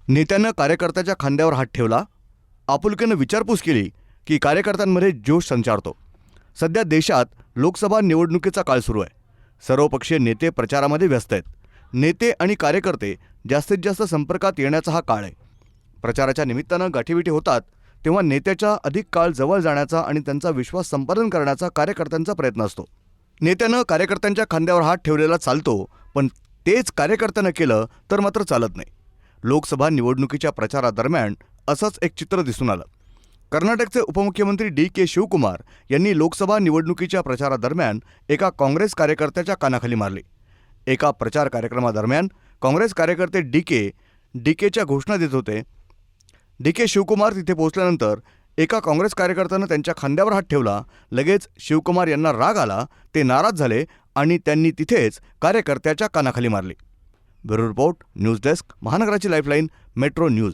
नेत्यानं कार्यकर्त्याच्या खांद्यावर हात ठेवला, आपुलकीनं विचारपूस केली की कार्यकर्त्यांमध्ये जोश संचारतो. सध्या देशात लोकसभा निवडणुकीचा काळ सुरू आहे. सर्वपक्षीय नेते प्रचारामध्ये व्यस्त आहेत. नेते आणि कार्यकर्ते जास्तीत जास्त संपर्कात येण्याचा हा काळ आहे. प्रचाराच्या निमित्तानं गाठीभेटी होतात तेव्हा नेत्याच्या अधिक काळ जवळ जाण्याचा आणि त्यांचा विश्वास संपादन करण्याचा कार्यकर्त्यांचा प्रयत्न असतो. नेत्यानं कार्यकर्त्यांच्या खांद्यावर हात ठेवलेला चालतो, पण तेच कार्यकर्त्यानं केलं तर मात्र चालत नाही. लोकसभा निवडणुकीच्या प्रचारादरम्यान असंच एक चित्र दिसून आलं. कर्नाटकचे उपमुख्यमंत्री डी.के. शिवकुमार यांनी लोकसभा निवडणुकीच्या प्रचारादरम्यान एका काँग्रेस कार्यकर्त्याच्या कानाखाली मारली. एका प्रचार कार्यक्रमादरम्यान काँग्रेस कार्यकर्ते डी.के.च्या घोषणा देत होते. डी.के. शिवकुमार तिथे पोहोचल्यानंतर एका काँग्रेस कार्यकर्त्यानं त्यांच्या खांद्यावर हात ठेवला. लगेच शिवकुमार यांना राग आला, ते नाराज झाले आणि त्यांनी तिथेच कार्यकर्त्याच्या कानाखाली मारली. ब्युरो रिपोर्ट, न्यूज डेस्क, महानगराची लाईफलाईन, मेट्रो न्यूज.